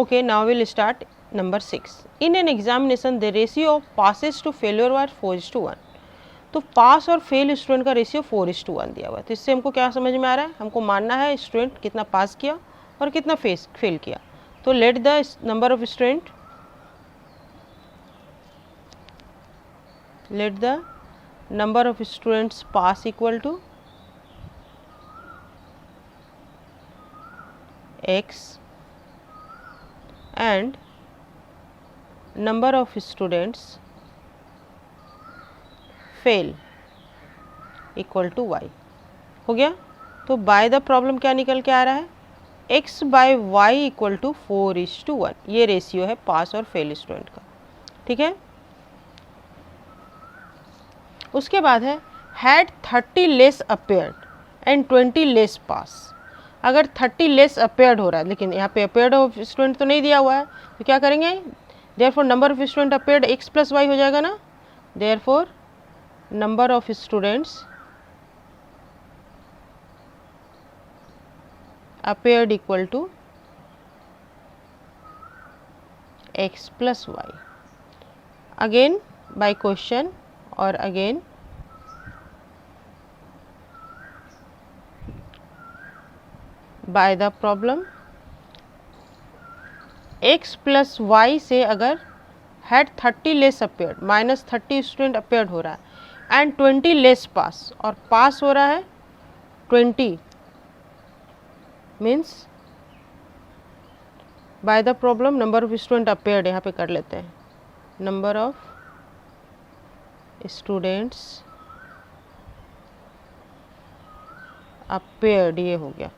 Okay, now we'll start number 6. In an examination, the ratio of passes to failure was 4:1. तो पास और fail student का ratio 4:1 दिया हुआ है। तो इससे हमको क्या समझ में आ रहा है, हमको मानना है स्टूडेंट कितना पास किया और कितना फेल किया। तो let the number of student, let the number of students pass equal to x and number of students fail equal to y। हो गया। तो बाय द प्रॉब्लम क्या निकल के आ रहा है, x by y equal to 4:1। ये रेशियो है पास और फेल स्टूडेंट का। ठीक है। उसके बाद है had 30 less appeared and 20 less pass. अगर 30 लेस अपेयर्ड हो रहा है, लेकिन यहाँ पे अपेयर्ड ऑफ स्टूडेंट तो नहीं दिया हुआ है, तो क्या करेंगे, therefore number of student appeared x plus Y हो जाएगा ना। Therefore number of students appeared equal to x plus Y. Again by question और again by the problem, x plus Y से अगर had 30 less appeared minus 30 student appeared हो रहा है and 20 less पास, और पास हो रहा है 20, means by the problem number of student appeared यहाँ पे कर लेते हैं, नंबर ऑफ स्टूडेंट्स अपेयर्ड, ये हो गया।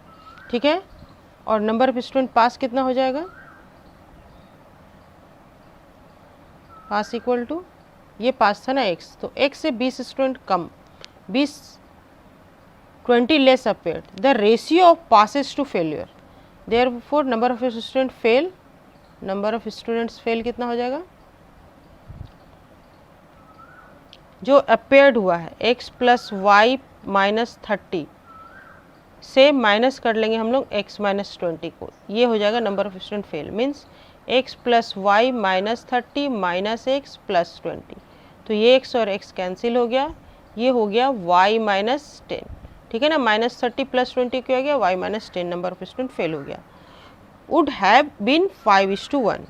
ठीक है। और नंबर ऑफ स्टूडेंट पास कितना हो जाएगा, पास इक्वल टू, ये पास था ना x, तो x से 20 स्टूडेंट कम, 20 less appeared, the ratio of passes to failure, therefore number of student fail, number of students fail कितना हो जाएगा, जो अपेयर्ड हुआ है x प्लस वाई माइनस 30 से माइनस कर लेंगे हम लोग x माइनस 20 को, ये हो जाएगा number of student fail, means x plus y minus 30 minus x plus 20। तो ये x और x कैंसिल हो गया, ये हो गया y माइनस 10। ठीक है ना, माइनस 30 प्लस 20 क्या हो गया, y minus 10, number of student fail हो गया। वुड हैव बीन 5:1,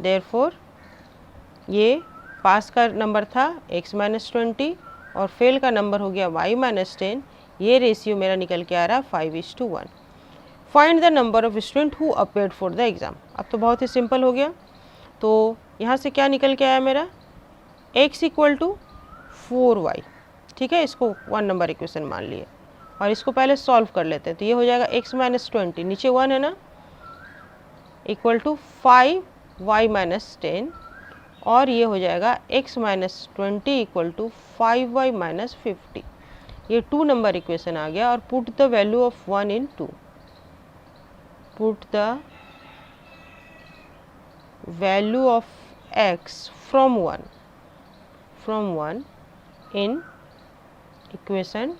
देयरफॉर ये पास का नंबर था x माइनस 20 और फेल का नंबर हो गया y माइनस 10। ये रेशियो मेरा निकल के आ रहा है 5:1। Find the number of student who appeared for the exam. अब तो बहुत ही सिंपल हो गया। तो यहाँ से क्या निकल के आया मेरा, x इक्वल टू 4y। ठीक है, इसको 1 नंबर इक्वेशन मान लिए और इसको पहले सॉल्व कर लेते हैं। तो ये हो जाएगा x माइनस 20, नीचे 1 है ना, इक्वल टू 5y माइनस 10, और ये हो जाएगा x minus 20 equal to 5y minus 50। ये 2 नंबर इक्वेशन आ गया। और put the value of 1 in 2, put the value of x from 1 in equation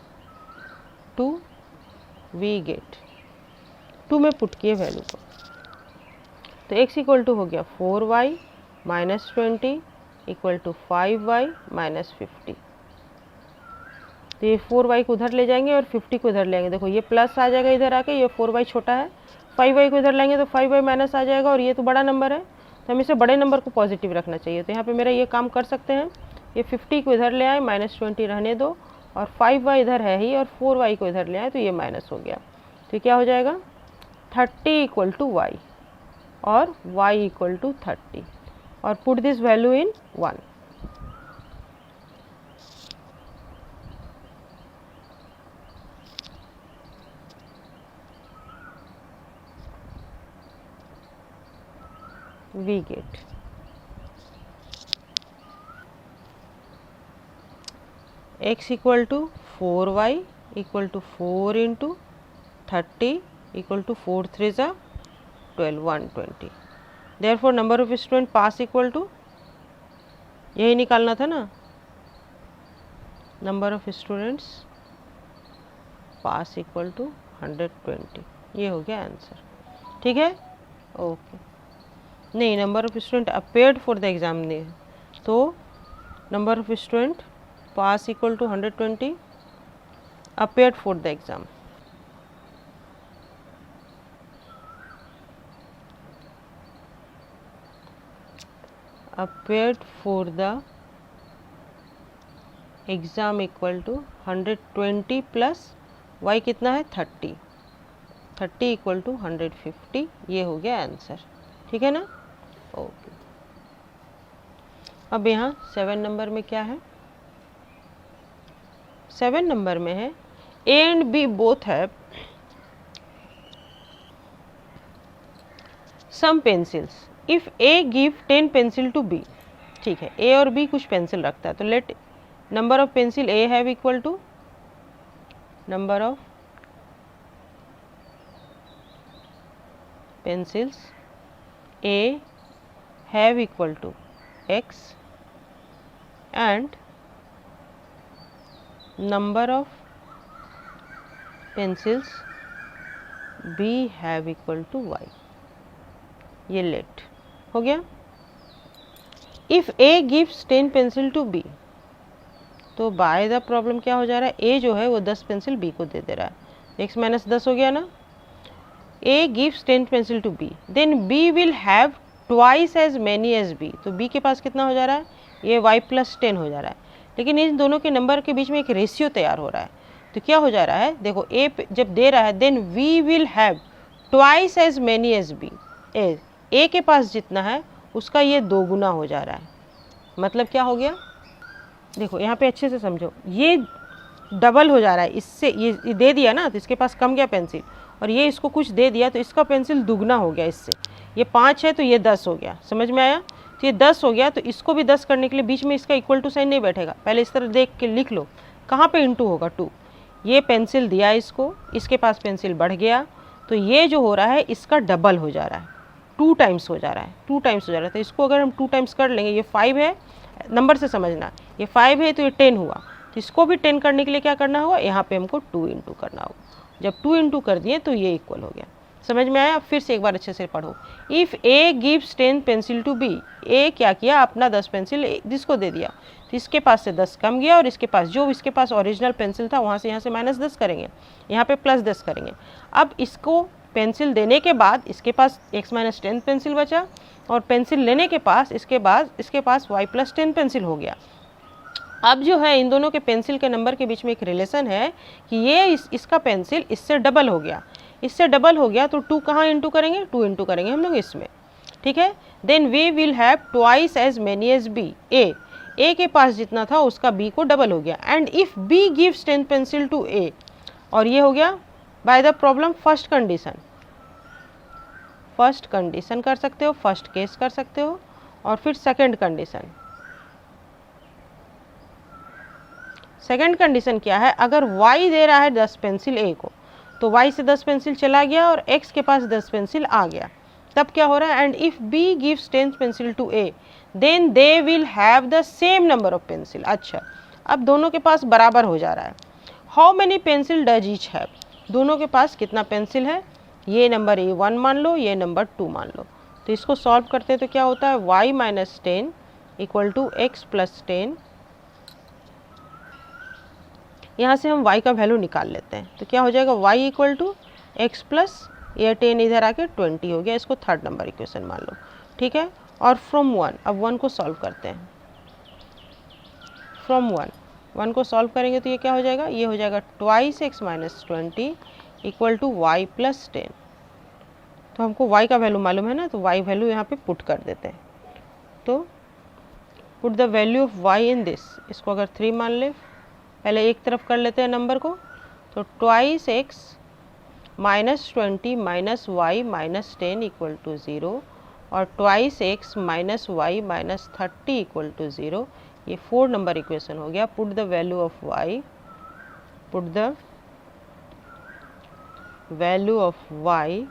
2, we get 2 में पुट किए वैल्यू को। तो x इक्वल टू हो गया 4y minus 20 equal to 5y minus 50। तो ये 4y को उधर ले जाएंगे और 50 को इधर ले आएंगे। देखो ये प्लस आ जाएगा इधर आके, ये 4y छोटा है, 5y को इधर लाएंगे तो 5y माइनस आ जाएगा, और ये तो बड़ा नंबर है तो हमें इसे बड़े नंबर को पॉजिटिव रखना चाहिए। तो यहाँ पे मेरा ये काम कर सकते हैं, ये 50 को इधर ले आए, माइनस 20 रहने दो, और 5y इधर है ही, और 4y को इधर ले आए तो ये माइनस हो गया। तो क्या हो जाएगा 30 इक्वल टू y और y इक्वल टू 30, और put this value in 1। we get x equal to 4y equal to 4 into 30 equal to 4 3 ज़ा 12, 120। Therefore number of student pass equal to, यही निकालना था ना, number of students pass equal to 120। ये हो गया answer. ठीक है, ओके। नहीं, number of student appeared for the exam नहीं, तो number of student pass equal to 120, appeared for the exam. Appeared for the exam equal to 120 plus y कितना है 30, 30 इक्वल टू 150, ये हो गया आंसर। ठीक है ना? ओके। अब यहाँ 7 नंबर में क्या है? 7 नंबर में है A and B both have some pencils if A give 10 pencil to B। ठीक है, A और B कुछ पेंसिल रखता है, तो let number of pencil A have equal to number of pencils A have equal to x and number of pencils B have equal to y। ये late हो गया। If A gives 10 pencil to B, तो bye the problem क्या हो जा रहा है, A जो है वो 10 पेंसिल B को दे दे रहा है, x माइनस 10 हो गया ना। A gives 10 pencil to B, then B will have twice as many as B। तो B के पास कितना हो जा रहा है, ये y प्लस 10 हो जा रहा है, लेकिन इन दोनों के नंबर के बीच में एक रेशियो तैयार हो रहा है। तो क्या हो जा रहा है, देखो A जब दे रहा है then V will have twice as many as B। A के पास जितना है उसका ये 2 गुना हो जा रहा है। मतलब क्या हो गया, देखो यहाँ पे अच्छे से समझो, ये डबल हो जा रहा है, इससे ये दे दिया ना तो इसके पास कम गया पेंसिल, और ये इसको कुछ दे दिया तो इसका पेंसिल दुगना हो गया इससे। ये 5 है तो ये 10 हो गया, समझ में आया? तो ये 10 हो गया, तो इसको भी 10 करने के लिए बीच में इसका इक्वल टू साइन नहीं बैठेगा, पहले इस तरह देख के लिख लो, कहाँ पे इंटू होगा 2। ये पेंसिल दिया इसको, इसके पास पेंसिल बढ़ गया, तो ये जो हो रहा है इसका डबल हो जा रहा है, 2 टाइम्स हो जा रहा है, 2 टाइम्स हो जा रहा है। तो इसको अगर हम 2 टाइम्स कर लेंगे, ये 5 है, नंबर से समझना, ये 5 है तो ये 10 हुआ, तो इसको भी 10 करने के लिए क्या करना होगा, यहाँ पे हमको 2 इंटू करना होगा। जब 2 इंटू कर दिए तो ये इक्वल हो गया। समझ में आया? फिर से एक बार अच्छे से पढ़ो। If A gives 10 pencil to B, A क्या किया, अपना 10 पेंसिल जिसको दे दिया, तो इसके पास से 10 कम गया, और इसके पास जो इसके पास ओरिजिनल पेंसिल था वहाँ से यहाँ से माइनस 10 करेंगे, यहाँ पे प्लस 10 करेंगे। अब इसको पेंसिल देने के बाद इसके पास x माइनस 10 पेंसिल बचा, और पेंसिल लेने के पास इसके पास y प्लस 10 पेंसिल हो गया। अब जो है इन दोनों के पेंसिल के नंबर के बीच में एक रिलेशन है कि ये इसका पेंसिल इससे डबल हो गया, इससे डबल हो गया, तो 2 कहाँ इंटू करेंगे, 2 इंटू करेंगे हम लोग इसमें। ठीक है, then we will have twice as many as B. A के पास जितना था उसका बी को डबल हो गया। And if B gives 10 pencil to A, और ये हो गया by the problem first condition, first condition कर सकते हो, फर्स्ट केस कर सकते हो, और फिर सेकंड कंडीशन। सेकंड कंडीशन क्या है, अगर y दे रहा है 10 पेंसिल a को, तो y से 10 पेंसिल चला गया और x के पास 10 पेंसिल आ गया, तब क्या हो रहा है, and if b gives 10 pencil to a then they will have the same number of pencil. अच्छा, अब दोनों के पास बराबर हो जा रहा है। How many pencil does each have, दोनों के पास कितना पेंसिल है, ये नंबर a1 मान लो, ये नंबर 2 मान लो। तो इसको सॉल्व करते हैं तो क्या होता है, y minus 10 equal to x plus 10। यहाँ से हम y का वैल्यू निकाल लेते हैं, तो क्या हो जाएगा, y equal to x plus ये 10 इधर आके 20 हो गया। इसको थर्ड नंबर इक्वेशन मान लो। ठीक है, और फ्रॉम 1, अब 1 को सॉल्व करते हैं। फ्रॉम 1 को सॉल्व करेंगे तो ये क्या हो जाएगा, ये हो जाएगा twice x minus 20 equal to y plus 10। तो हमको y का वैल्यू मालूम है ना, तो y वैल्यू यहाँ पे पुट कर देते हैं। तो put the value of y in this, इसको अगर 3 मान ले, पहले एक तरफ कर लेते हैं नंबर को, तो twice x minus 20 minus y minus 10 equal to 0, और twice x minus y minus 30 equal to 0। ये 4 नंबर इक्वेशन हो गया। Put the value of y, put the value of y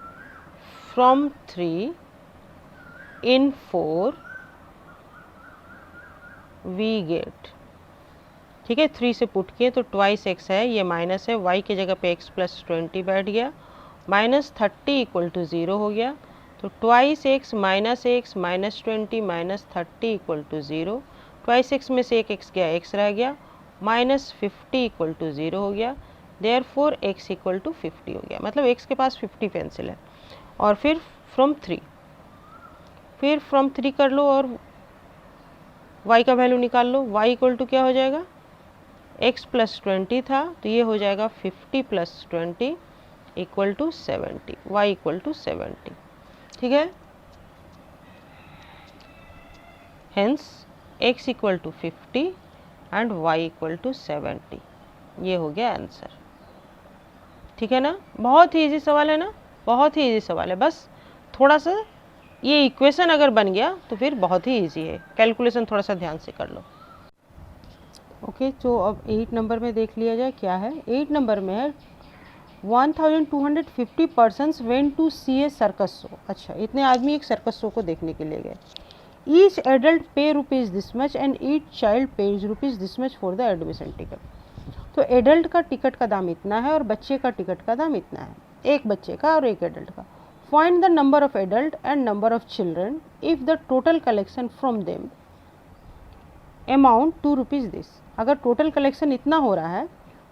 from 3 in 4 we get. ठीक है, 3 से put किए तो twice x है, ये माइनस है, y की जगह पे x प्लस 20 बैठ गया, माइनस 30 इक्वल टू 0 हो गया। तो twice x minus 20 minus 30 equal to 0। Twice x में से एक एक्स गया, एक्स रह गया, माइनस 50 इक्वल टू 0 हो गया, देयरफॉर एक्स इक्वल टू 50 हो गया, मतलब एक्स के पास 50 पेंसिल है। और फिर फ्रॉम 3 कर लो और y का वैल्यू निकाल लो। y इक्वल टू क्या हो जाएगा, x प्लस 20 था तो ये हो जाएगा 50 plus 20 equal to 70, y equal to 70। ठीक है, hence x equal to 50 and y equal to 70, ये हो गया आंसर। ठीक है ना, बहुत ही इजी सवाल है ना, बहुत ही इजी सवाल है। बस थोड़ा सा ये इक्वेशन अगर बन गया तो फिर बहुत ही इजी है, कैलकुलेशन थोड़ा सा ध्यान से कर लो। ओके, तो अब 8 नंबर में देख लिया जाए क्या है। 8 नंबर में है 1250 persons went to see a circus show. अच्छा, इतने आदमी एक सर्कस शो को देखने के लिए गए। ईच एडल्ट पे rupees this much and each child page rupees this much for the admission ticket. तो एडल्ट का टिकट का दाम इतना है और बच्चे का टिकट का दाम इतना है, एक बच्चे का और एक एडल्ट का। Find the number of adult and number of children if the total collection from them amount to rupees this. अगर टोटल कलेक्शन इतना हो रहा है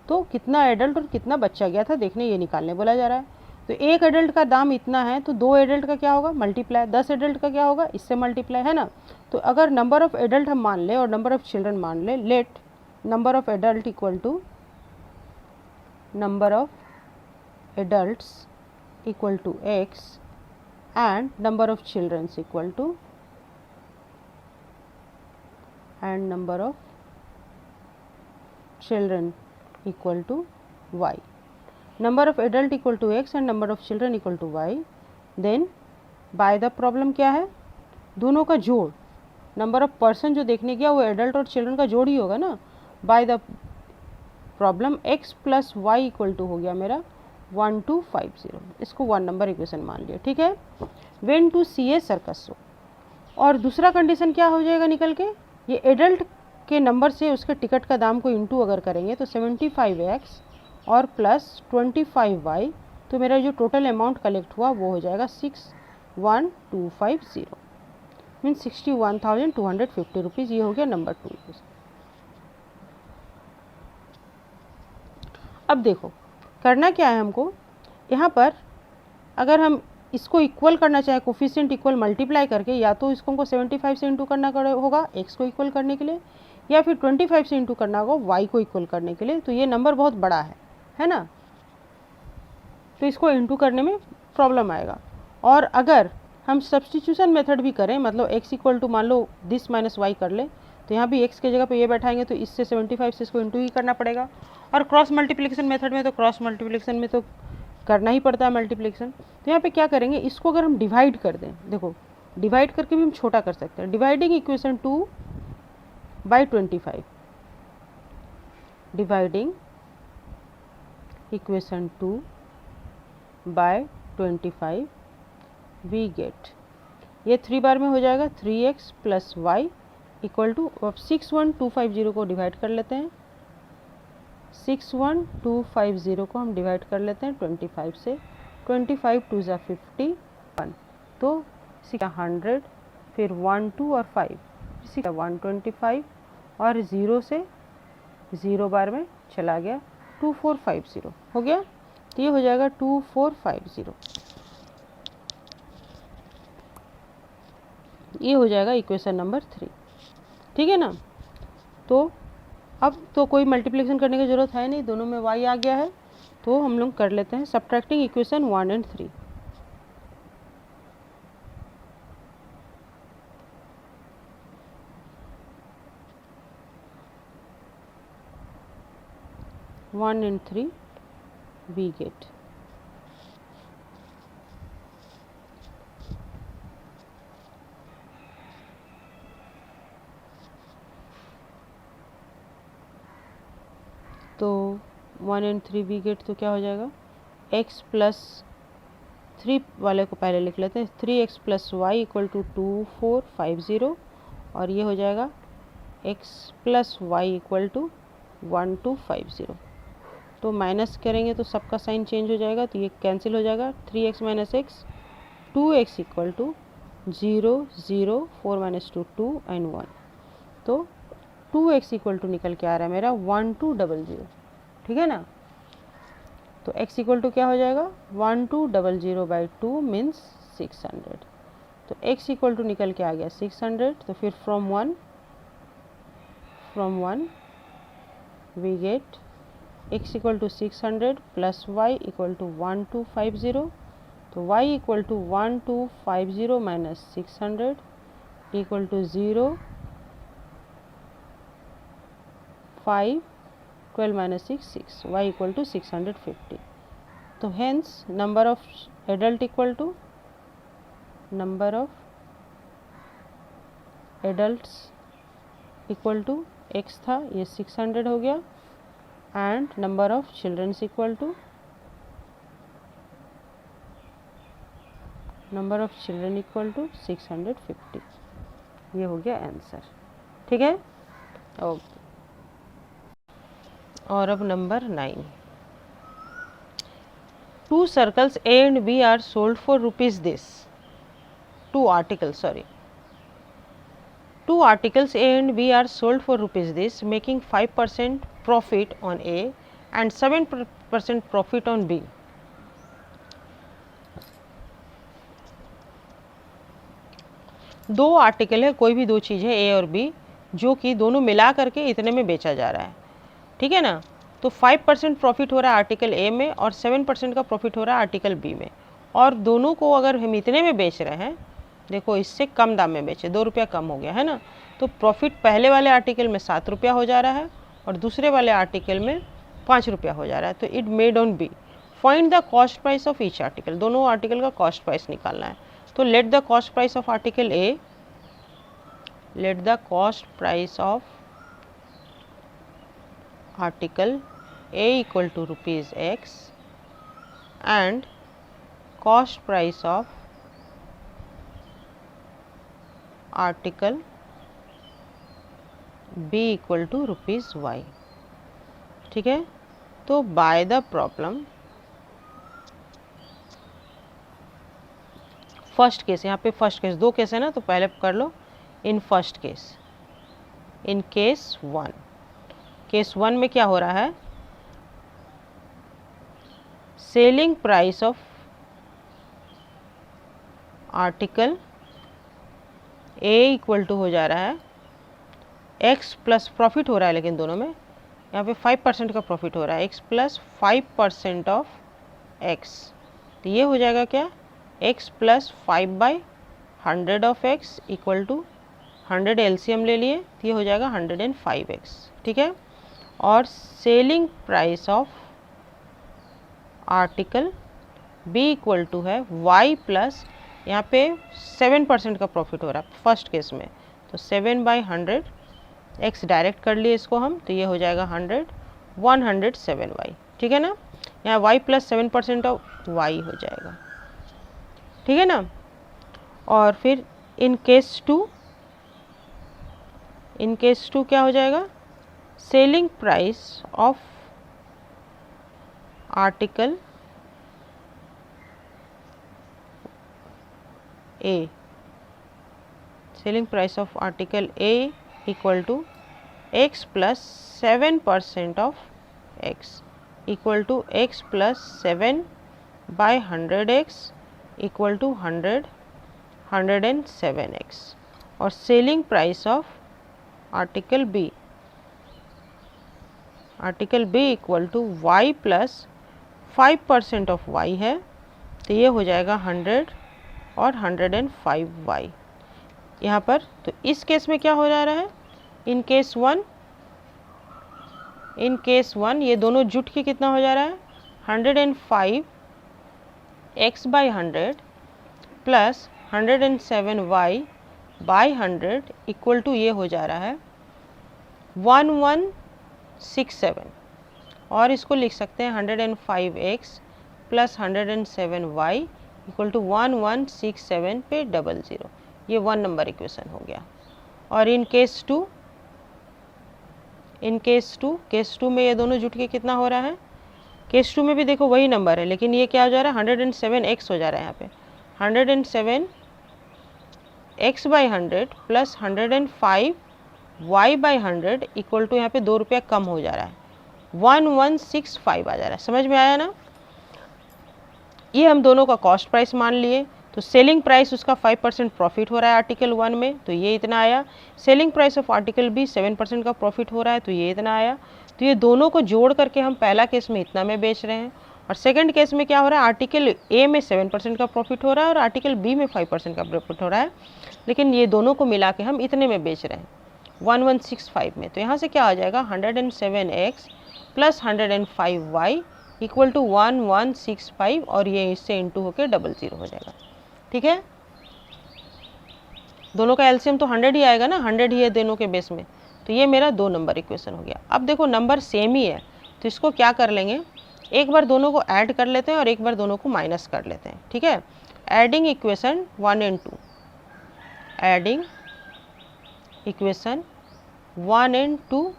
तो कितना एडल्ट और कितना बच्चा गया था देखने, ये निकालने बोला जा रहा है। तो एक एडल्ट का दाम इतना है तो 2 एडल्ट का क्या होगा, मल्टीप्लाई, 10 एडल्ट का क्या होगा, इससे मल्टीप्लाई, है ना। तो अगर नंबर ऑफ एडल्ट हम मान ले और नंबर ऑफ चिल्ड्रन मान ले, let number of adult equal to number of adults equal to x and number of children equal to number of children equal to y. Number of adult equal to x and number of children equal to y. Then by the problem क्या है, दोनों का जोड़, number of person जो देखने गया वो adult और चिल्ड्रन का जोड़ ही होगा ना। By the problem x plus y equal to हो गया मेरा 1250, इसको 1 नंबर इक्वेशन मान लिया। ठीक है, went to see a circus show. और दूसरा कंडीशन क्या हो जाएगा निकल के, ये एडल्ट के नंबर से उसके टिकट का दाम को इंटू अगर करेंगे तो 75x और प्लस 25y, तो मेरा जो टोटल अमाउंट कलेक्ट हुआ वो हो जाएगा 61250, मीन 61,250 रुपीज़। ये हो गया नंबर 2। अब देखो करना क्या है हमको, यहाँ पर अगर हम इसको इक्वल करना चाहे कोफिशिएंट इक्वल मल्टीप्लाई करके, या तो इसको हमको 75 से इंटू करना होगा x को इक्वल करने के लिए, या फिर 25 से इंटू करना होगा y को इक्वल करने के लिए। तो ये नंबर बहुत बड़ा है ना, तो इसको इंटू करने में प्रॉब्लम आएगा। और अगर हम सब्सटीट्यूशन मेथड भी करें, मतलब x इक्वल टू मान लो दिस माइनस वाई कर ले, तो यहाँ भी x के जगह पे ये बैठाएंगे तो इससे 75 से इसको इंटू ही करना पड़ेगा। और क्रॉस मल्टीप्लिकेशन मेथड में तो क्रॉस मल्टीप्लिकेशन में तो करना ही पड़ता है मल्टीप्लिकेशन। तो यहाँ पे क्या करेंगे, इसको अगर हम डिवाइड कर दें, देखो डिवाइड करके भी हम छोटा कर सकते हैं। Dividing equation 2 by 25, dividing equation 2 by 25 we get, ये 3 बार में हो जाएगा 3x plus y equal to, अब 61250 को डिवाइड कर लेते हैं, 61250 को हम डिवाइड कर लेते हैं 25 से, 25 2 ज़ा 51, तो 100, फिर 1 2 और 5 125 और 0 से 0 बार में चला गया 2450 हो गया। तो ये हो जाएगा 2450, ये हो जाएगा इक्वेशन नंबर 3। ठीक है ना, तो अब तो कोई मल्टीप्लिकेशन करने की ज़रूरत है नहीं, दोनों में y आ गया है, तो हम लोग कर लेते हैं subtracting equation 1 and 3। One and 3 we get, तो 1 एंड 3 वी गेट, तो क्या हो जाएगा, x प्लस 3 वाले को पहले लिख लेते हैं, 3x plus y equal to 2450, और ये हो जाएगा x plus y equal to 1250। तो माइनस करेंगे तो सबका साइन चेंज हो जाएगा, तो ये कैंसिल हो जाएगा, 3x minus x 2x equal to 0 0 4 minus 2 2 and 1। तो 2x इक्वल टू निकल के आ रहा है मेरा 1200, ठीक है ना। तो x इक्वल टू क्या हो जाएगा 1200/2 मीन्स 600। तो x इक्वल टू निकल के आ गया 600। तो फिर from one we get x equal to 600 plus y equal to 1250। तो y equal to 1250 minus 600 equal to 0 5 12 minus 6 6, y equal to 650। तो hence number of adult equal to number of adults equal to x था, ये 600 हो गया, and number of children equal to number of children equal to 650। ये हो गया answer, ठीक है। ओके, और अब number 9, 2 circles A and B are sold for rupees this। 2 articles A and B are sold for rupees this, making 5% profit on A and 7% profit on B। दो article है, कोई भी दो चीज़ है A और B, जो कि दोनों मिला करके इतने में बेचा जा रहा है, ठीक है ना। तो 5% प्रॉफिट हो रहा है आर्टिकल ए में और 7% का प्रॉफिट हो रहा है आर्टिकल बी में, और दोनों को अगर हम इतने में बेच रहे हैं, देखो इससे कम दाम में बेचे, 2 रुपया कम हो गया है ना। तो प्रॉफिट पहले वाले आर्टिकल में 7 रुपया हो जा रहा है और दूसरे वाले आर्टिकल में 5 रुपया हो जा रहा है। तो it made on B, find the cost price of each article. दोनों आर्टिकल का कॉस्ट प्राइस निकालना है। तो let the cost price of article A, let the cost price of article A equal to rupees X and cost price of article B equal to rupees Y, ठीक है। तो bye the problem, first case, यहाँ पे first case, दो case है ना, तो पहले कर लो in first case. In case 1, case 1 में क्या हो रहा है, selling price of article A equal to हो जा रहा है x प्लस प्रॉफिट हो रहा है, लेकिन दोनों में यहाँ पे 5% का प्रॉफिट हो रहा है, x प्लस 5% ऑफ x। तो ये हो जाएगा क्या, x plus 5/100 of x equal to 100 LCM ले लिए, तो ये हो जाएगा 105x, ठीक है। और selling price of article B equal to है y प्लस, यहाँ पे 7% का प्रॉफिट हो रहा है फर्स्ट केस में, तो 7/100 x डायरेक्ट कर लिए इसको हम, तो ये हो जाएगा 100 107y, ठीक है ना। यहाँ y प्लस 7% ऑफ y हो जाएगा, ठीक है ना। और फिर इन केस 2, इन केस 2 क्या हो जाएगा, selling price of article A, selling price of article A equal to x plus 7% of x equal to x plus 7/100x equal to 107x। और selling price of article B, article B equal to y plus 5% of y है, तो ये हो जाएगा 100 और 105y यहाँ पर। तो इस केस में क्या हो जा रहा है, इन केस 1, इन केस 1 ये दोनों जुट के कितना हो जा रहा है, 105x/100 plus 107y/100 equal to ये हो जा रहा है 1167, और इसको लिख सकते हैं 105x plus 107y equal to 1167 पे 00, ये 1 नंबर इक्वेशन हो गया। और in case 2, in case 2, case 2 में ये दोनों जुट के कितना हो रहा है, केस 2 में भी देखो वही नंबर है, लेकिन ये क्या हो जा रहा है 107x हो जा रहा है, यहाँ पे 107 x by 100 plus 105 y by 100 equal to यहाँ पे 2 रुपया कम हो जा रहा है, 1165 आ जा रहा है। समझ में आया ना? ये हम दोनों का कॉस्ट प्राइस मान लिए। तो सेलिंग प्राइस उसका 5% प्रॉफिट हो रहा है आर्टिकल 1 में, तो ये इतना आया। Selling price of article B 7% का प्रॉफिट हो रहा है, तो ये इतना आया। तो ये दोनों को जोड़ करके हम पहला केस में इतना में बेच रहे हैं, और सेकंड केस में क्या हो रहा है, आर्टिकल ए में 7% का प्रॉफिट हो रहा है और आर्टिकल बी में 5% का प्रॉफिट हो रहा है, लेकिन ये दोनों को मिला के हम इतने में बेच रहे हैं 1165 में। तो यहाँ से क्या आ जाएगा, 107x plus 105y equal to 1165, और ये इससे इंटू होकर 00 हो जाएगा। ठीक है, दोनों का एलसीएम तो 100 ही आएगा ना, 100 ही है दोनों के बेस में। तो ये मेरा 2 नंबर इक्वेशन हो गया। अब देखो नंबर सेम ही है, तो इसको क्या कर लेंगे, एक बार दोनों को ऐड कर लेते हैं और एक बार दोनों को माइनस कर लेते हैं। ठीक है, adding equation 1 and 2, adding equation 1 and 2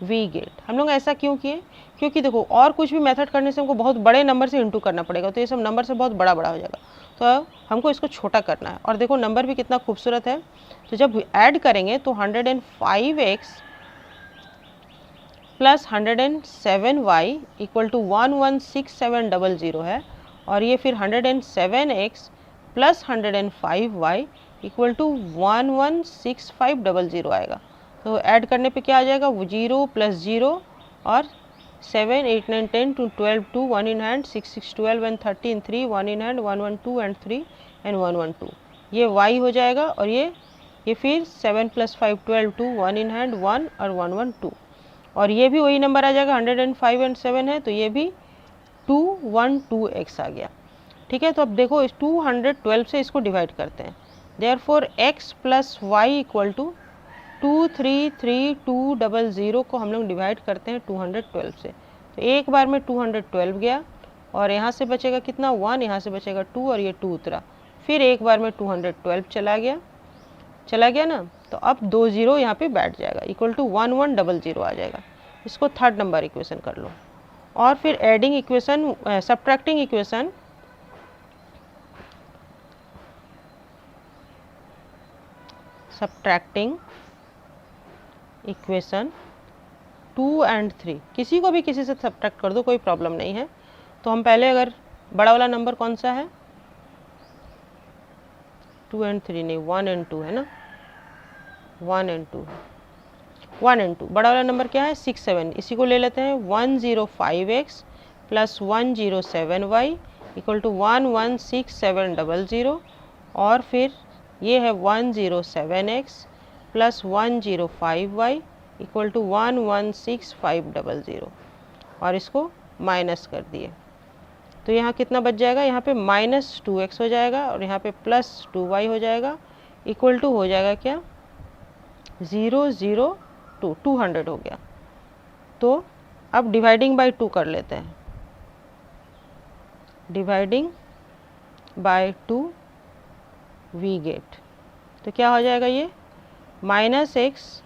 we get. हम लोग ऐसा क्यों किए, क्योंकि देखो और कुछ भी मेथड करने से हमको बहुत बड़े नंबर से इंटू करना पड़ेगा, तो ये सब नंबर से बहुत बड़ा बड़ा हो जाएगा, तो हमको इसको छोटा करना है। और देखो नंबर भी कितना खूबसूरत है, तो जब ऐड करेंगे तो 105x plus 107y equal to 116700 है, और ये फिर 107x plus 105y equal to 116500 आएगा। तो ऐड करने पे क्या आ जाएगा, 0 प्लस 0 और 7 8 9 10 to 12 2 1 in hand 6 6 12 and 13 3 1 in hand 1 1 2 and 3 and 1 1 2, ये y हो जाएगा। और ये फिर 7 प्लस 5 12 2 1 in hand 1 और 1 1 2, और ये भी वही नंबर आ जाएगा, 105 and 7 है, तो ये भी 212x आ गया। ठीक है, तो अब देखो इस 212 से इसको डिवाइड करते हैं, therefore x plus y equal to 233200 को हम लोग डिवाइड करते हैं 212 से, तो एक बार में 212 गया, और यहाँ से बचेगा कितना 1, यहाँ से बचेगा 2 और ये 2 उतरा, फिर एक बार में 212 चला गया ना, तो अब 2 0 यहाँ पे बैठ जाएगा, इक्वल टू 1100 आ जाएगा। इसको थर्ड नंबर इक्वेशन कर लो। और फिर adding equation, subtracting equation equation 2 and 3, किसी को भी किसी से सब्ट्रैक्ट कर दो, कोई प्रॉब्लम नहीं है। तो हम पहले, अगर बड़ा वाला नंबर कौन सा है, 2 एंड 3 नहीं, 1 एंड 2 है ना, 1 एंड 2 बड़ा वाला नंबर क्या है, 6 7, इसी को ले लेते हैं, 105x plus 107y equal to 116700, और फिर ये है 107x plus 105y equal to 116500, और इसको माइनस कर दिए, तो यहाँ कितना बच जाएगा, यहाँ पे माइनस 2x हो जाएगा और यहाँ पे प्लस 2y हो जाएगा, इक्वल टू हो जाएगा क्या, 002 200 हो गया। तो अब डिवाइडिंग बाय 2 कर लेते हैं, डिवाइडिंग बाय 2 वी गेट, तो क्या हो जाएगा, ये minus x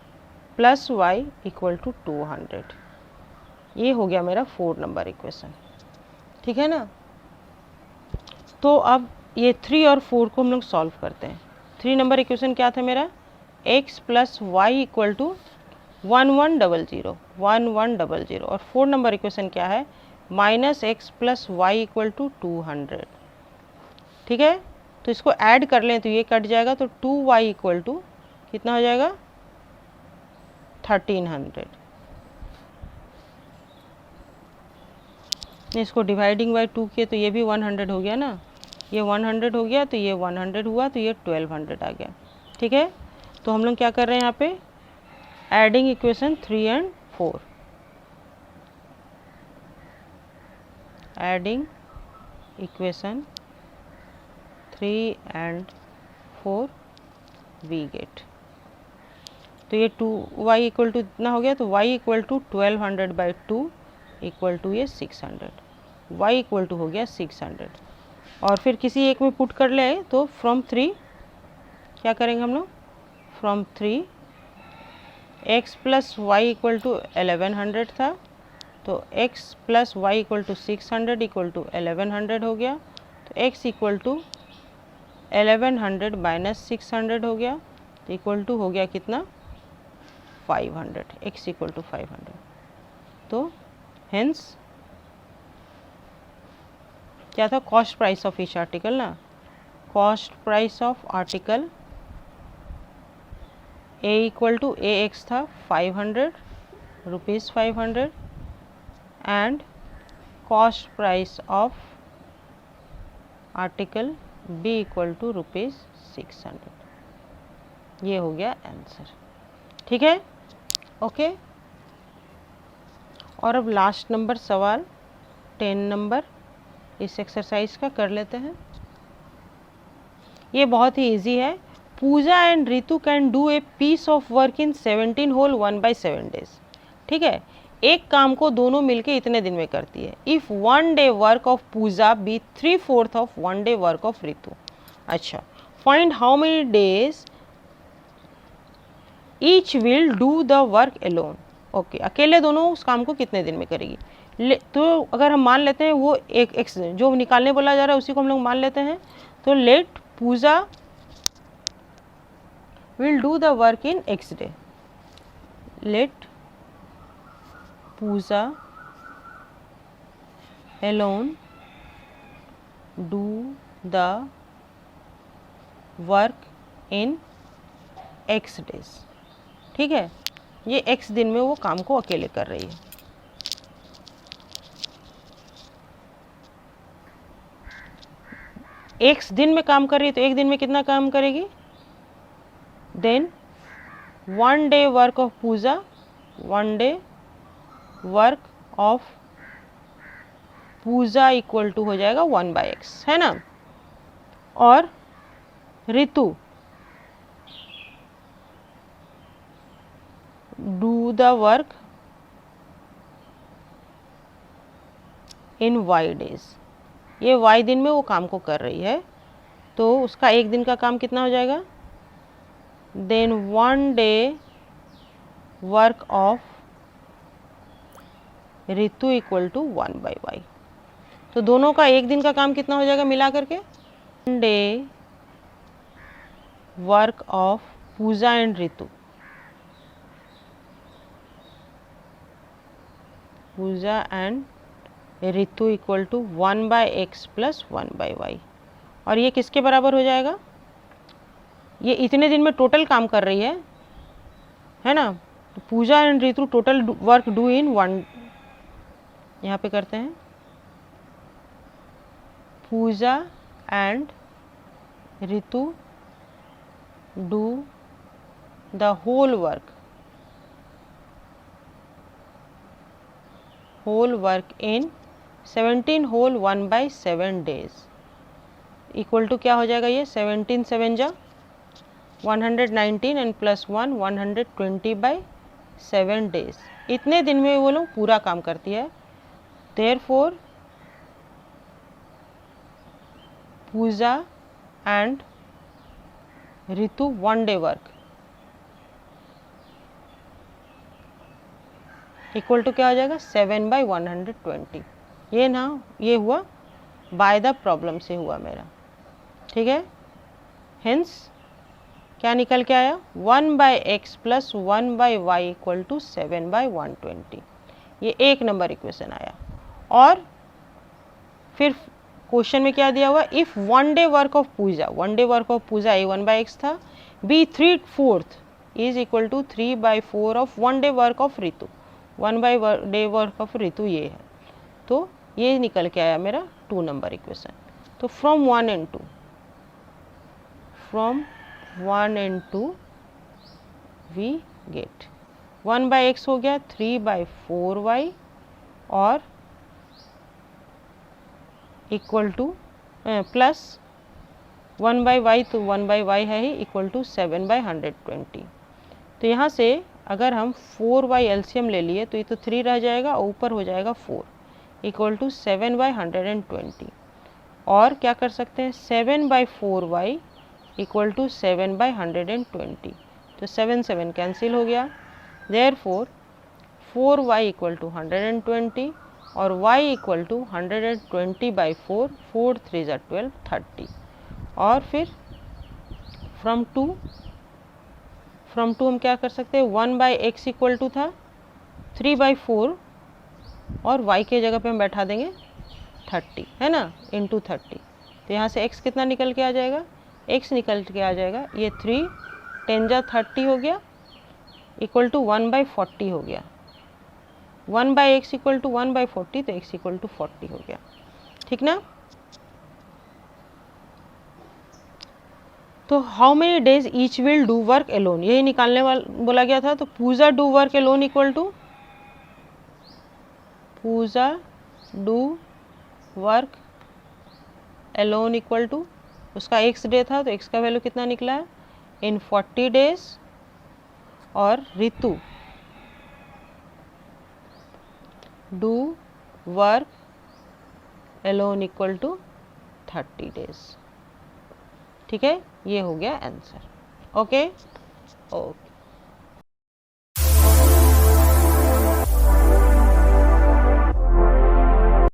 plus y equal to 200, ये हो गया मेरा 4 नंबर इक्वेशन। ठीक है ना, तो अब ये 3 और 4 को हम लोग सॉल्व करते हैं। 3 नंबर इक्वेशन क्या था मेरा, x plus y equal to 1100, और 4 नंबर इक्वेशन क्या है, minus x plus y equal to 200। ठीक है, तो इसको ऐड कर लें तो ये कट जाएगा, तो 2y इक्वल टू कितना हो जाएगा, 1300। इसको डिवाइडिंग बाय 2 किए तो ये भी 100 हो गया ना, ये 100 हो गया, तो ये 100 हुआ, तो ये 1200 आ गया। ठीक है, तो हम लोग क्या कर रहे हैं यहाँ पे, adding equation 3 and 4, adding equation 3 and 4 we get, तो ये 2y इक्वल टू इतना हो गया, तो y equal to 1200 by 2 equal to ये 600, y इक्वल टू हो गया 600। और फिर किसी एक में पुट कर ले तो फ्रॉम 3 क्या करेंगे हम लोग, from 3 x plus y equal to 1100 था, तो x plus y equal to 600 equal to 1100 हो गया, तो x इक्वल टू 1100 माइनस 600 हो गया, तो इक्वल टू हो गया कितना 500, x इक्वल टू 500। तो हेंस क्या था, cost price of each article ना, cost price of article A equal to A X था 500 rupees 500 and cost price of article B equal to rupees 600। ये हो गया आंसर, ठीक है, ओके। और अब लास्ट नंबर सवाल 10 नंबर इस एक्सरसाइज का कर लेते हैं। ये बहुत ही इजी है। Pooja and Ritu can do a piece of work in 17 whole 1/7 days. ठीक है, एक काम को दोनों मिलके इतने दिन में करती है। If 1 day work of Puja be 3/4 of 1 day work of Ritu. अच्छा, find how many days each will do the work alone. Okay, अकेले दोनों उस काम को कितने दिन में करेगी। तो अगर हम मान लेते हैं वो एक एक्स जो निकालने बोला जा रहा है उसी को हम लोग मान लेते हैं। तो let Pooja will do the work in X day. Let Pooja alone do the work in X days. ठीक है, ये X दिन में वो काम को अकेले कर रही है। X दिन में काम कर रही है तो एक दिन में कितना काम करेगी। Then 1 day work of Pooja, 1 day work of Pooja equal to हो जाएगा 1/x, है ना। और Ritu do the work in y days, ये y दिन में वो काम को कर रही है तो उसका एक दिन का काम कितना हो जाएगा। Then 1 day work of Ritu equal to 1/y। तो दोनों का एक दिन का काम कितना हो जाएगा मिला करके। 1 day work of Pooja and Ritu, Pooja and Ritu equal to 1/x plus 1/y। और ये किसके बराबर हो जाएगा, ये इतने दिन में टोटल काम कर रही है ना। तो Puja and Ritu total work do in 1, यहाँ पे करते हैं Puja and Ritu do the whole work in 17 whole 1/7 days equal to क्या हो जाएगा, ये 17 7 जा 119 एंड प्लस 1 120/7 डेज। इतने दिन में वो लोग पूरा काम करती है। Therefore Pooja and Ritu 1 day work equal to क्या हो जाएगा 7/120। ये ना, ये हुआ बाय द प्रॉब्लम से हुआ मेरा, ठीक है। हेंस क्या निकल के आया 1/x plus 1/y equal to 7/120। ये एक नंबर इक्वेशन आया। और फिर क्वेश्चन में क्या दिया हुआ, if 1 day work of Pooja, 1 day work of Pooja a 1/x था, b 3/4 is equal to 3/4 of 1 day work of Ritu, 1 day work of Ritu ये है। तो ये निकल के आया मेरा 2 नंबर इक्वेशन। तो from 1 and 2 we get 1/x हो गया 3/4y और इक्वल टू प्लस 1/y, तो 1/y है ही इक्वल टू 7/120। तो यहाँ से अगर हम 4y एलसीएम ले लिए तो ये तो 3 रह जाएगा और ऊपर हो जाएगा 4 इक्वल टू 7/120। और क्या कर सकते हैं 7/4y इक्वल टू 7/120। तो 7 7 कैंसिल हो गया। देयरफॉर 4y इक्वल टू 120 और y इक्वल टू 120/4, 4 3 12 30। और फिर फ्रॉम टू हम क्या कर सकते हैं, 1/x इक्वल टू था 3/4 और y के जगह पे हम बैठा देंगे 30, है ना, इंटू 30। तो यहाँ से x कितना निकल के आ जाएगा, x निकल के आ जाएगा ये 3 10 जा 30 हो गया इक्वल टू 1/40 हो गया। 1/x इक्वल टू 1/40, तो x इक्वल टू 40 हो गया, ठीक ना। तो how many days each will do work alone, यही निकालने वाला बोला गया था। तो Puja do work alone equal to Puja do work alone equal to उसका x डे था, तो x का वैल्यू कितना निकला है इन 40 डेज, और Ritu do work alone equal to 30 days. ठीक है, ये हो गया आंसर। Okay okay.